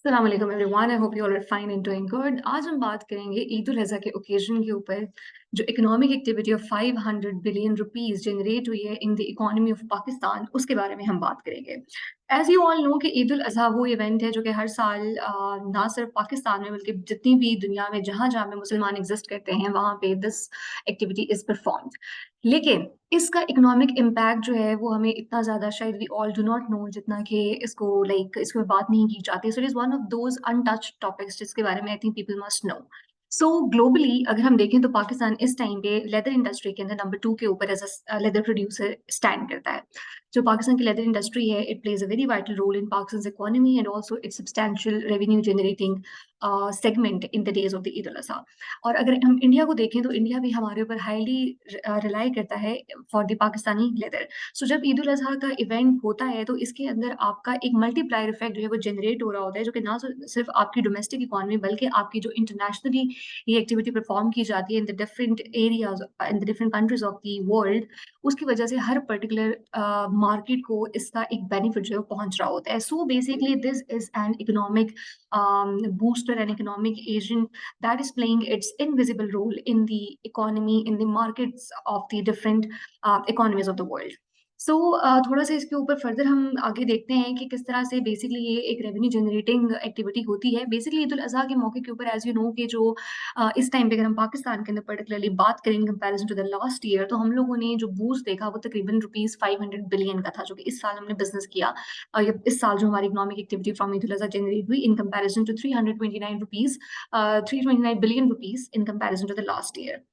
अस्सलाम वालेकुम everyone, I hope you all are fine and doing good. आज हम बात करेंगे ईद उल अज़हा के ओकेजन के ऊपर जो economic activity of 500 billion rupees generate हुई है in the economy of Pakistan, उसके बारे में हम बात करेंगे। एज यू ऑल नो कि ईद उल अज़हा वो इवेंट है जो कि हर साल ना सिर्फ पाकिस्तान में बल्कि जितनी भी दुनिया में जहाँ जहाँ में मुसलमान एग्जिस्ट करते हैं वहाँ पे दिस एक्टिविटी इज परफॉर्म्ड। लेकिन इसका इकोनॉमिक इम्पैक्ट जो है वो हमें इतना ज़्यादा शायद we all do not know जितना कि इसको लाइक इसके ऊपर बात नहीं की जाती। So it is one of those untouched topics जिसके बारे में I think people must know. So globally अगर हम देखें तो पाकिस्तान इस टाइम पे लेदर इंडस्ट्री के अंदर नंबर 2 के ऊपर as a leather producer stand करता है। जो पाकिस्तान की लेदर इंडस्ट्री है it plays a very vital role in Pakistan economy and also it's substantial revenue generating segment in the days of the Eid ul Azha. और अगर हम इंडिया को देखें तो इंडिया भी हमारे ऊपर हाईली रिलाई करता है फॉर द पाकिस्तानी लेदर। सो जब ईद उल अज़हा का इवेंट होता है तो इसके अंदर आपका एक मल्टीप्लायर इफेक्ट जो है वो जनरेट हो रहा होता है, जो कि ना सिर्फ आपकी डोमेस्टिक इकोनॉमी बल्कि आपकी जो इंटरनेशनली ये एक्टिविटी परफॉर्म की जाती है in the different areas in the different countries of the world, उसकी वजह से हर पर्टिकुलर मार्केट को इसका एक बेनिफिट जो है वो पहुंच रहा होता है। So basically this is an economic booster and economic agent that is playing its invisible role in the economy, in the markets of the different economies of the world. सो थोड़ा सा इसके ऊपर फर्दर हम आगे देखते हैं कि किस तरह से बेसिकली ये एक रेवेन्यू जनरेटिंग एक्टिविटी होती है। बेसिकली ईद उल अज़हा के मौके के ऊपर एज यू नो कि जो इस टाइम पे अगर हम पाकिस्तान के अंदर पर्टिकुलरली बात करें in comparison to the last year, तो हम लोगों ने जो बूस्ट देखा वो तकरीबन रुपीस 500 बिलियन का था, जो कि इस साल हमने बिजनेस किया। इस साल जो हमारी economic activity from Eid ul Azha generate हुई in comparison to 329 rupees 329 billion rupees in comparison to the last year.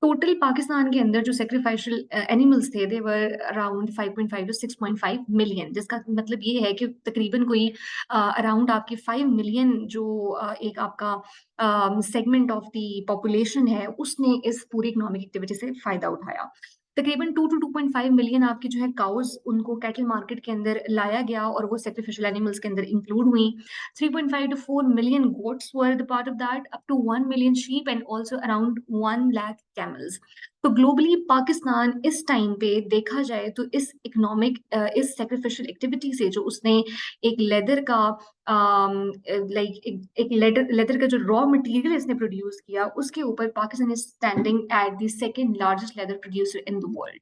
Total Pakistan के अंदर जो सैक्रिफाइशियल एनिमल्स थे they were around 5.5 to 6.5 million, जिसका मतलब ये है कि तकरीबन कोई अराउंड आपकी 5 मिलियन जो एक आपका सेगमेंट ऑफ द पॉपुलेशन है उसने इस पूरी इकोनॉमिक एक्टिविटी से फायदा उठाया। तकरीबन 2 टू 2.5 मिलियन आपकी जो है काउज उनको कैटल मार्केट के अंदर लाया गया और वो सैक्रिफिशियल एनिमल्स के अंदर इंक्लूड हुई। 3.5 to 4 million goats were the part of that, up to 1 million sheep and also around 1 lakh camels. तो ग्लोबली पाकिस्तान इस टाइम पे देखा जाए तो इस इकोनॉमिक इस सेक्रिफिशियल एक्टिविटी से जो उसने एक लेदर का लाइक एक लेदर लेदर का जो रॉ मटेरियल इसने प्रोड्यूस किया उसके ऊपर Pakistan is standing at the second largest leather producer in the world.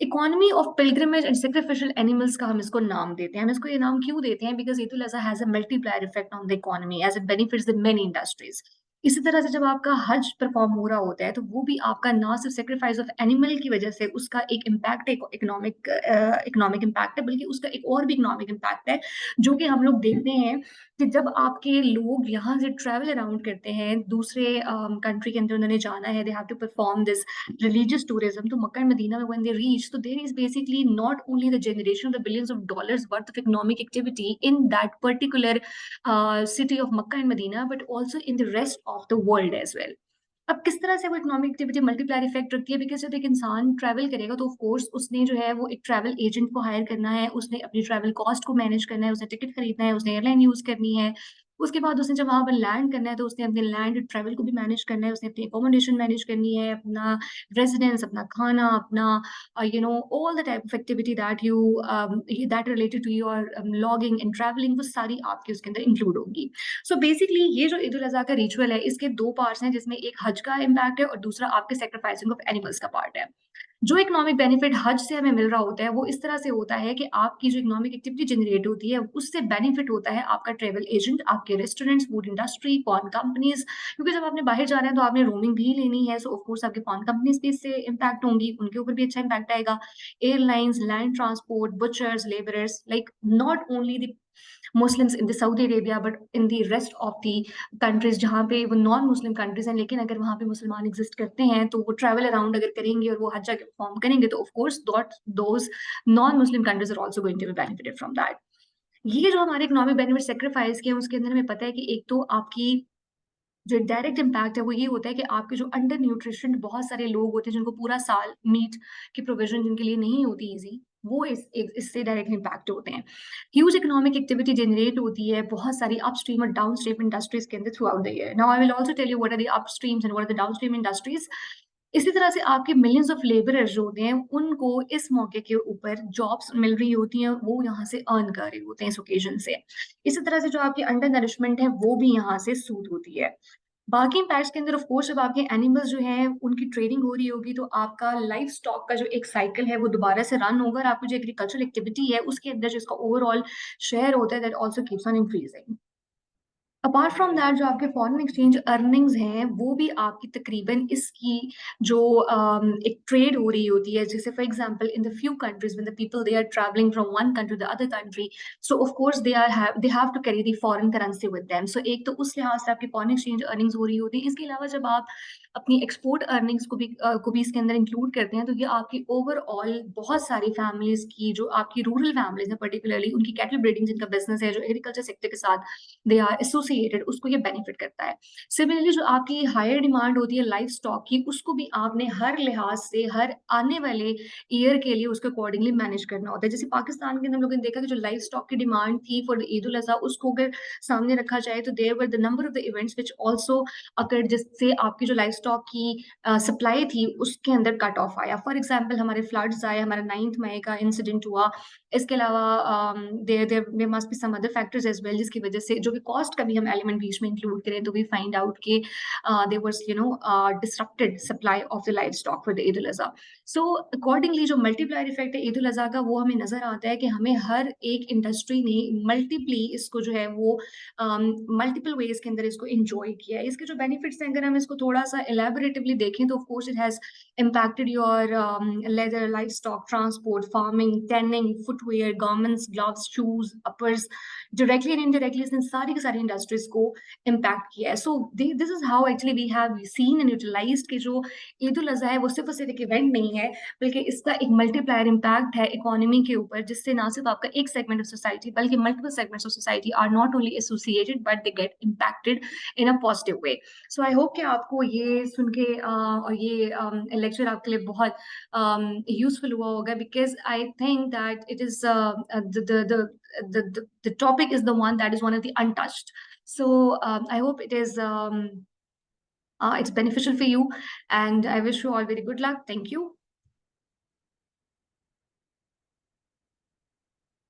Economy of pilgrimage and sacrificial animals का हम इसको नाम देते हैं। हम इसको ये नाम क्यों देते हैं? Because Eid ul Azha has a multiplier effect on the economy as it benefits the many industries. इसी तरह से जब आपका हज परफॉर्म हो रहा होता है तो वो भी आपका ना सिर्फ सेक्रीफाइस ऑफ एनिमल की वजह से उसका एक इम्पैक्ट इकोनॉमिक इकोनॉमिक इम्पैक्ट है, बल्कि उसका एक और भी इकोनॉमिक इम्पैक्ट है जो कि हम लोग देखते हैं कि जब आपके लोग यहाँ से ट्रैवल अराउंड करते हैं दूसरे कंट्री के अंदर उन्होंने जाना है, they have to perform this religious tourism to Makkah and Medina when they reach. So there is basically not only the generation of the billions of dollars worth of economic activity in that particular city of Makkah and Medina, but also in the rest of the world as well. अब किस तरह से वो economic activity multiplier effect रखती है? Because जब एक इंसान ट्रैवल करेगा तो ऑफ कोर्स उसने जो है वो एक ट्रैवल एजेंट को हायर करना है, उसने अपनी ट्रैवल कॉस्ट को मैनेज करना है, उसने टिकट खरीदना है, उसने एयरलाइन यूज करनी है। उसके बाद उसने जब वहां पर लैंड करना है तो उसने अपने लैंड ट्रैवल को भी मैनेज करना है, उसने अपनी अकोमोडेशन मैनेज करनी है, अपना रेजिडेंस, अपना खाना, अपना all the type of activity that you that related to your lodging and travelling, वो सारी आपकी उसके अंदर इंक्लूड होगी। सो बेसिकली ये जो ईद उल अज़हा का रिचुअल है इसके दो पार्ट्स हैं, जिसमें एक हज का इम्पैक्ट है और दूसरा आपके सेक्रीफाइसिंग ऑफ एनिमल्स का पार्ट है। जो इकोनॉमिक बेनिफिट हज से हमें मिल रहा होता है वो इस तरह से होता है कि आपकी जो इकोनॉमिक एक्टिविटी जनरेट होती है उससे बेनिफिट होता है आपका ट्रेवल एजेंट, आपके restaurants, food industry, porn companies, क्योंकि जब आपने बाहर जा रहे हैं तो आपने रोमिंग भी लेनी है। सो ऑफ कोर्स आपके पॉर्न कंपनीज भी इससे इम्पैक्ट होंगी, उनके ऊपर भी अच्छा इम्पैक्ट आएगा। Airlines, land transport, butchers, labourers, like not only the Muslims in the Saudi Arabia but in the rest of the countries जहाँ पे वो नॉन मुस्लिम कंट्रीज हैं, लेकिन अगर वहाँ पे मुसलमान एग्जिस्ट करते हैं तो वो ट्रैवल अराउंड अगर करेंगे और वो हज परफॉर्म करेंगे तो of course those non Muslim countries are also going to be benefited from that. ये जो हमारे इकोनॉमिक बेनिफिट सेक्रीफाइस के हैं उसके अंदर हमें पता है कि एक तो आपकी जो डायरेक्ट इम्पैक्ट है वो ये होता है कि आपके जो अंडर न्यूट्रिशन बहुत सारे लोग होते हैं जिनको पूरा साल मीट की प्रोविजन जिनके लिए नहीं होती इजी, वो इससे डायरेक्ट इम्पैक्ट होते हैं। ह्यूज इकोनॉमिक एक्टिविटी जनरेट होती है बहुत सारी अपस्ट्रीम और डाउनस्ट्रीम इंडस्ट्रीज के अंदर throughout the year. Now I will also tell you what are the upstreams and what are the downstream industries. इसी तरह से आपके मिलियंस ऑफ लेबरर्स जो होते हैं, उनको इस मौके के ऊपर जॉब्स मिल रही होती हैं, वो यहाँ से अर्न कर रहे होते हैं इस ओकेज़न से। इसी तरह से जो आपकी अंडर नरिशमेंट है, वो भी यहाँ से सूट होती है। बाकी इम्पैक्ट्स के अंदर ऑफ कोर्स जब आपके एनिमल्स जो हैं, उनकी ट्रेडिंग हो रही होगी, तो आपका लाइफ स्टॉक का जो एक साइकिल है, वो दोबारा से रन होगा और आपकी जो एग्रीकल्चरल एक्टिविटी है, उसके अंदर जो इसका ओवरऑल शेयर होता है, that also keeps on increasing. Apart from that जो आपके फॉरेन एक्सचेंज अर्निंग्स हैं, वो भी आपकी तकरीबन इसकी जो एक ट्रेड हो रही होती है, जैसे for example in the few countries when the people they are travelling from one country to the other country, so of course they have to carry the foreign currency with them. So एक तो उस लिहाज से आपकी foreign exchange earnings हो रही होती है। इसके अलावा जब आप अपनी एक्सपोर्ट अर्निंग्स को भी इसके अंदर इंक्लूड करते हैं, तो ये आपकी ओवरऑल बहुत सारी फैमिलीज की, जो आपकी रूरल फैमिलीज हैं पर्टिकुलरली, उनकी कैटल ब्रीडिंग जिनका बिजनेस है, जो एग्रीकल्चर सेक्टर के साथ दे आर एसोसिएटेड, उसको ये बेनिफिट करता है। सिमिलरली जो आपकी हायर डिमांड होती है लाइफ स्टॉक की, उसको भी आपने हर लिहाज से हर आने वाले ईयर के लिए उसको अकॉर्डिंगली मैनेज करना होता है। जैसे पाकिस्तान के अंदर हम लोगों ने देखा कि जो लाइफ स्टॉक की डिमांड थी फॉर ईद उल अज़हा, उसको अगर सामने रखा जाए, तो there were the number of the events which also occurred, जिससे आपकी जो लाइफ स्टॉक की सप्लाई थी, उसके अंदर कट ऑफ आया। फॉर एग्जाम्पल हमारे फ्लड्स आए, हमारा 9 मई का इंसिडेंट हुआ। इसके अलावा there there must be some other factors as well, जिसकी वजह से जो कि कॉस्ट का भी हम एलिमेंट बीच में इंक्लूड करें, तो वी फाइंड आउट कि there was disrupted supply of the livestock for the Eid ul Azha. So accordingly जो मल्टीप्लायर इफेक्ट है ईद उल अज़हा का, वो हमें नज़र आता है कि हमें हर एक इंडस्ट्री ने मल्टीपली इसको जो है वो मल्टीपल वेज के अंदर इसको एंजॉय किया है। इसके जो बेनिफिट्स हैं, अगर हम इसको थोड़ा-सा एलैबोरेटिवली देखें, तो of course it has impacted your leather, livestock, transport, farming, tanning, footwear, garments, gloves, shoes, uppers, directly and indirectly इसने सारी की सारी इंडस्ट्रीज को इम्पैक्ट किया है। So this is how actually we have seen and utilized कि जो ईद उल अज़हा है, वो सिर्फ और सिर्फ एक इवेंट नहीं है, बल्कि इसका एक मल्टीप्लायर इम्पैक्ट है इकोनॉमी के ऊपर, जिससे ना सिर्फ आपका एक सेगमेंट ऑफ सोसाइटी, बल्कि multiple segments of society are not only associated, but they get impacted in a positive way. So I hope कि आपको ये सुन के और ये लेक्चर आपके लिए बहुत यूजफुल हुआ होगा, because I think that it is the topic is the one that is one of the untouched. So I hope it is it's beneficial for you, and I wish you all very good luck. Thank you.